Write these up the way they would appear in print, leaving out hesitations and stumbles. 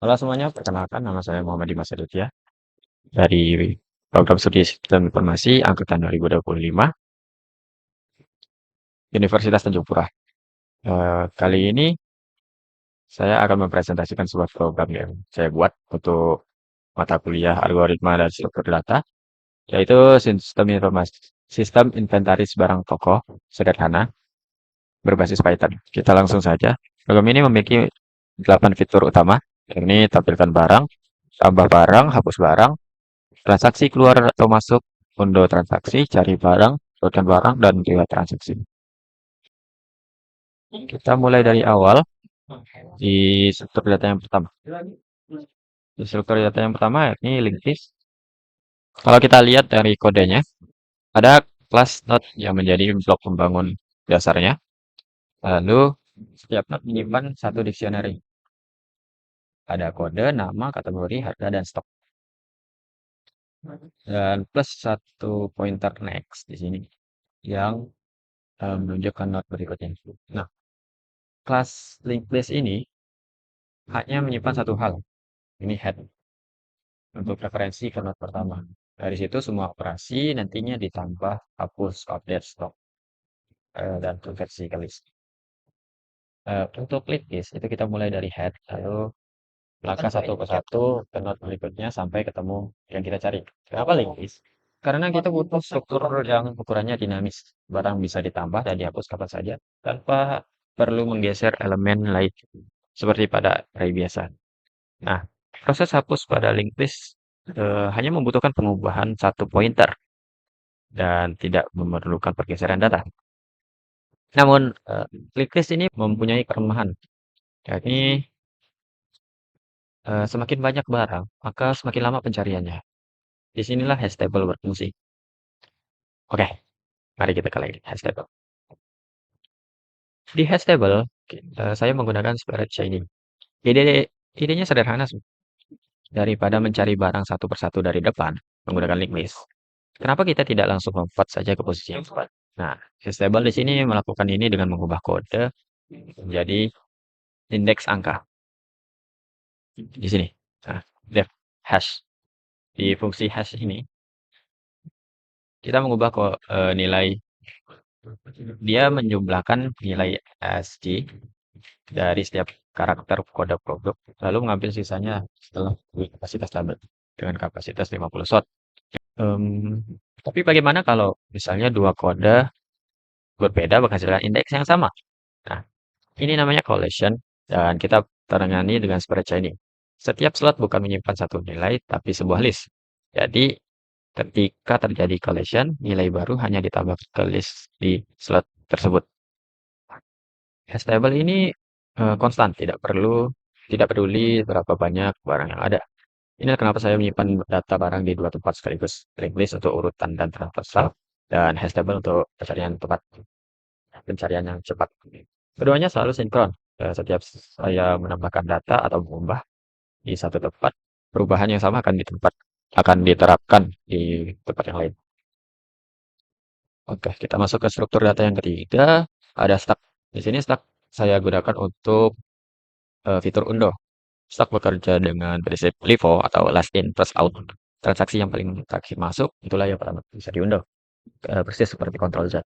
Halo semuanya, perkenalkan nama saya Muhammad Dimas Aditya dari Program Studi Sistem Informasi Angkatan 2025 Universitas Tanjung Pura. Kali ini saya akan mempresentasikan sebuah program yang saya buat untuk mata kuliah algoritma dan struktur data, yaitu sistem inventaris barang toko sederhana berbasis Python. Kita langsung saja. Program ini memiliki 8 fitur utama, yakni tampilkan barang, tambah barang, hapus barang, transaksi keluar atau masuk, undo transaksi, cari barang, sortir barang, dan riwayat transaksi. Kita mulai dari awal di struktur data yang pertama. Di struktur data yang pertama yakni linked list. Kalau kita lihat dari kodenya, ada kelas node yang menjadi blok pembangun dasarnya. Lalu setiap node menyimpan satu dictionary. Ada kode, nama, kategori, harga, dan stok. Dan plus satu pointer next di sini yang menunjukkan node berikutnya. Nah, kelas linked list ini hanya menyimpan satu hal. Ini head untuk referensi ke node pertama. Dari situ semua operasi nantinya ditambah, hapus, update, stok, dan konversi ke list. Untuk list list itu kita mulai dari head, lalu langkah satu ke satu ke node berikutnya sampai ketemu yang kita cari. Kenapa link list? Karena kita butuh struktur yang ukurannya dinamis. Barang bisa ditambah dan dihapus kapan saja tanpa perlu menggeser elemen lain seperti pada array biasa. Nah, proses hapus pada linked list hanya membutuhkan pengubahan satu pointer dan tidak memerlukan pergeseran data. Namun, linked list ini mempunyai kelemahan, yakni semakin banyak barang, maka semakin lama pencariannya. Disinilah hash table berfungsi. Oke, mari kita ke lagi hash table. Di hash table, saya menggunakan spread chaining. Idenya sederhana sih. Daripada mencari barang satu persatu dari depan menggunakan linked list, kenapa kita tidak langsung lompat saja ke posisi yang tepat? Nah, Stable di sini melakukan ini dengan mengubah kode menjadi indeks angka di sini. Nah, def hash. Di fungsi hash ini kita mengubah nilai, dia menjumlahkan nilai ASCII dari setiap karakter kode produk, lalu mengambil sisanya setelah kapasitas tabel dengan kapasitas 50 slot. Tapi bagaimana kalau misalnya dua kode berbeda menghasilkan indeks yang sama? Nah, ini namanya collision dan kita tangani dengan spread chaining. Setiap slot bukan menyimpan satu nilai tapi sebuah list. Jadi ketika terjadi collision, nilai baru hanya ditambah ke list di slot tersebut. Hash table ini konstan, tidak peduli berapa banyak barang yang ada. Ini kenapa saya menyimpan data barang di dua tempat sekaligus. Linked list untuk urutan dan transversal, dan hash table untuk pencarian yang cepat. Keduanya selalu sinkron. Setiap saya menambahkan data atau mengubah di satu tempat, perubahan yang sama akan diterapkan di tempat yang lain. Oke, kita masuk ke struktur data yang ketiga. Ada stack. Di sini stack saya gunakan untuk fitur undo. Stack bekerja dengan prinsip LIFO atau last in first out. Transaksi yang paling terakhir masuk itulah yang pertama bisa diundo. Persis seperti Ctrl Z.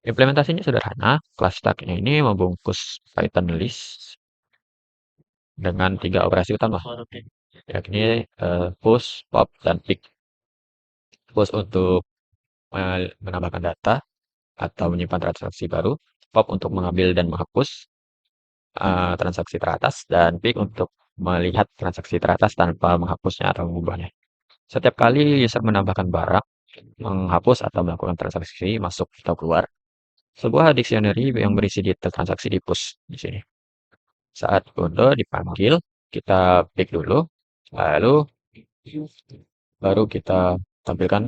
Implementasinya sederhana. Kelas stacknya ini membungkus Python list dengan 3 operasi utama, yakni push, pop, dan pick. Push untuk menambahkan data atau menyimpan transaksi baru, pop untuk mengambil dan menghapus transaksi teratas, dan pick untuk melihat transaksi teratas tanpa menghapusnya atau mengubahnya. Setiap kali user menambahkan barang, menghapus atau melakukan transaksi masuk atau keluar, sebuah dictionary yang berisi detail transaksi di push di sini. Saat undo dipanggil, kita pick dulu, lalu baru kita tampilkan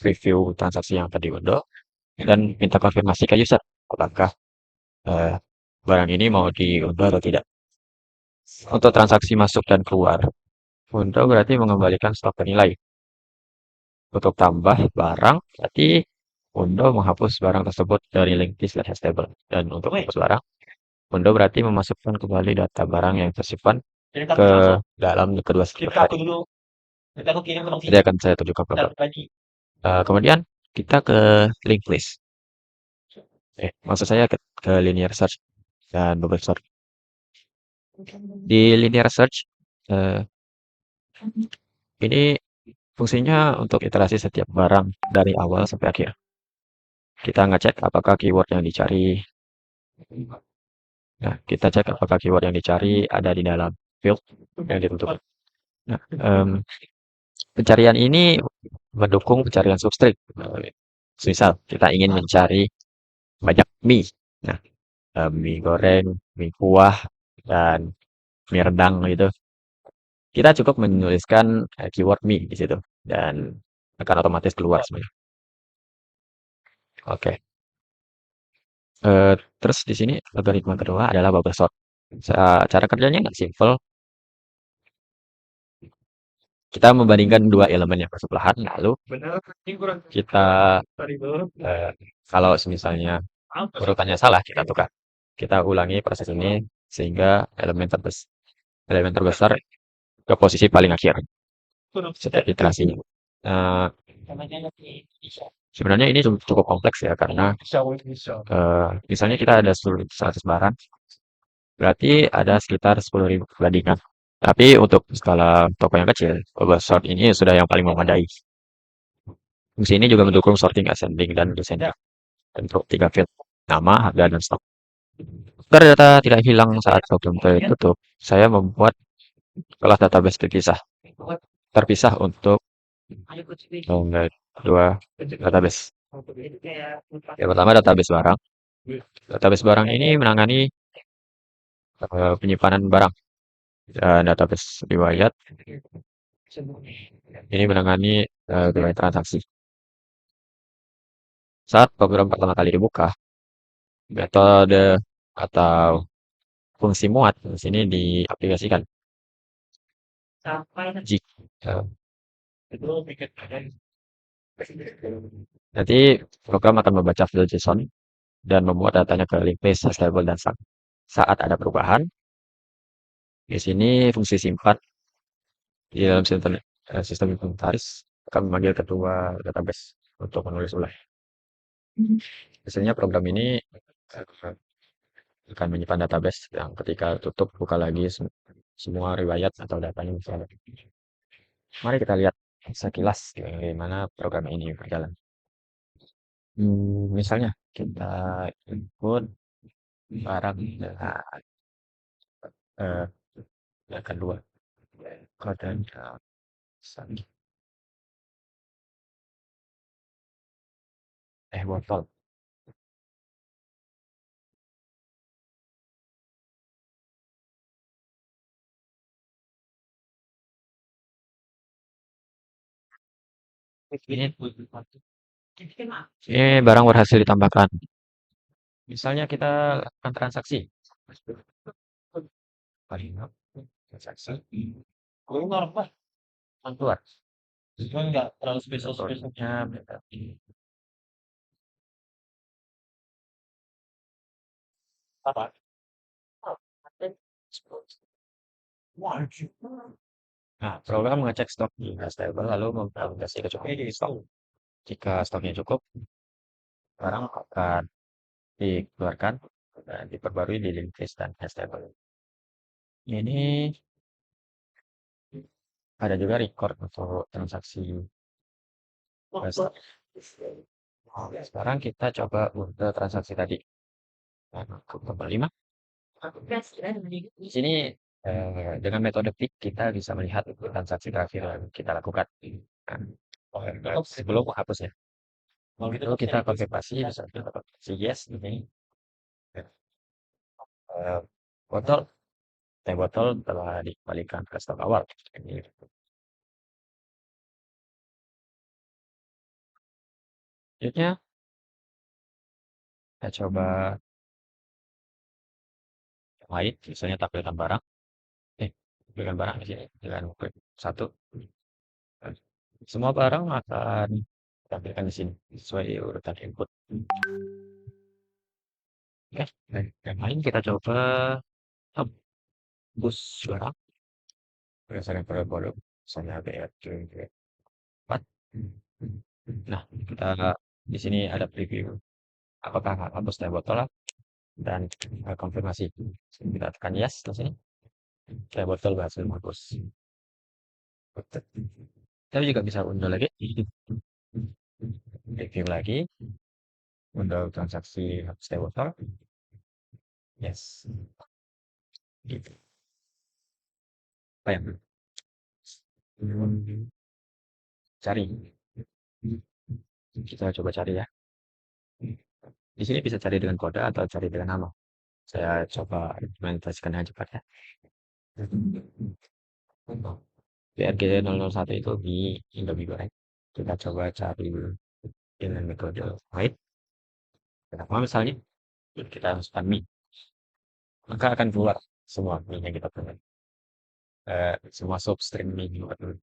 review transaksi yang tadi undo dan minta konfirmasi ke user apakah barang ini mau diunduh atau tidak. Untuk transaksi masuk dan keluar, undo berarti mengembalikan stok bernilai. Untuk tambah barang, berarti undo menghapus barang tersebut dari linked list dan hash table. Dan untuk menghapus barang, undo berarti memasukkan kembali data barang yang tersimpan ke dalam kedua server tadi. Jadi akan saya tunjukkan program. Kemudian kita ke link list. Maksud saya ke linear search dan bubble sort. Di linear search, eh, ini fungsinya untuk iterasi setiap barang dari awal sampai akhir. Kita ngecek apakah keyword yang dicari. Nah, kita cek apakah keyword yang dicari ada di dalam field yang ditentukan. Nah, pencarian ini mendukung pencarian substring. Misal kita ingin mencari banyak mie. Nah, mie goreng, mie kuah, dan mie rendang gitu. Kita cukup menuliskan keyword mie di situ dan akan otomatis keluar semuanya. Oke. Terus di sini algoritma kedua adalah bubble sort. Cara kerjanya nggak simple. Kita membandingkan dua elemen yang bersebelahan, lalu kita eh, kalau misalnya urutannya salah, kita tukar. Kita ulangi proses ini sehingga elemen terbesar ke posisi paling akhir setiap iterasinya. Eh, Sebenarnya ini cukup kompleks ya karena misalnya kita ada 100 barang, berarti ada sekitar 10.000 perbandingan. Tapi untuk skala toko yang kecil, bubble sort ini sudah yang paling memadai. Fungsi ini juga mendukung sorting ascending dan descending untuk tiga field, nama, harga, dan stok. Agar data tidak hilang saat program tutup, saya membuat kelas database terpisah untuk dua database. Yang pertama database barang. Database barang ini menangani penyimpanan barang. Dan database riwayat ini menangani riwayat transaksi. Saat program pertama kali dibuka, metode atau fungsi muat di sini diaplikasikan. Jika nanti program akan membaca file JSON dan memuat datanya ke link list, stable, dan stack. Saat ada perubahan, di sini fungsi simpan di dalam sistem inventaris akan memanggil kedua database untuk menulis ulang. Biasanya program ini akan menyimpan database yang ketika tutup buka lagi semua riwayat atau datanya bisa ada. Mari kita lihat sekilas bagaimana program ini berjalan. Misalnya kita input barang dengan eh, yang kedua kodenya botol. Ini barang berhasil ditambahkan. Misalnya kita lakukan transaksi. Paling transaksi. Keluar. Enggak terlalu spesial-spesialnya. Apa? Nah, program mengecek stok di stable lalu memvalidasi kecukupan stok. Jika stoknya cukup, barang akan dikeluarkan dan diperbarui di link list dan stable. Ini ada juga record untuk transaksi. Sekarang kita coba untuk transaksi tadi. Nah, nomor 5. Di sini dengan metode pick kita bisa melihat transaksi terakhir yang kita lakukan. Sebelum menghapusnya. Lalu kita konfirmasi, bisa kita konfirmasi yes ini botol teh botol telah dikembalikan ke stok awal. Selanjutnya kita coba yang lain, misalnya tampilkan barang. Tampilkan barang di sini dengan klik satu. Semua barang akan ditampilkan di sini sesuai urutan input. Oke, yang lain kita coba bus barang. berdasarkan produk-produk, misalnya BRQ, B4. Nah, kita di sini ada preview apakah hapus teh botol dan konfirmasi. Kita tekan yes di sini. Teh botol berhasil hapus. Tapi juga bisa unduh lagi, review lagi, unduh transaksi hapus teh botol. Yes, gitu. Apa yang cari? Kita coba cari ya. Di sini bisa cari dengan kode atau cari dengan nama. Saya coba implementasikan aja cepat ya. BRG001 itu di Indomie goreng. Kita coba cari dengan metode wait. Kenapa misalnya kita masukkan mie, maka akan keluar semua mie yang kita punya. Semua substring mie yang kita punya.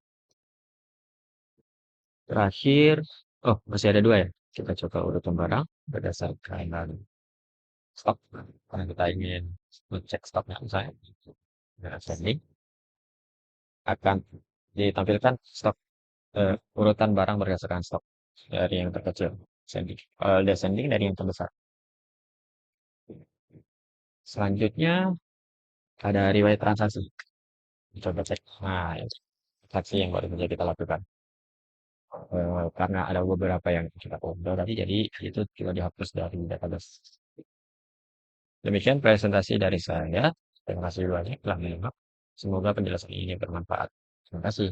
Terakhir, oh masih ada dua ya. Kita coba urutan barang berdasarkan stok. Karena kita ingin mengecek stoknya misalnya. Dengan ascending akan ditampilkan stok urutan barang berdasarkan stok dari yang terkecil ascending. Descending dari yang terbesar. Selanjutnya ada riwayat transaksi. Coba cek. Nah, transaksi yang baru saja kita lakukan. Karena ada beberapa yang kita unduh tadi, jadi itu juga dihapus dari database. Demikian presentasi dari saya. Terima kasih banyak telah menyimak. Semoga penjelasan ini bermanfaat. Terima kasih.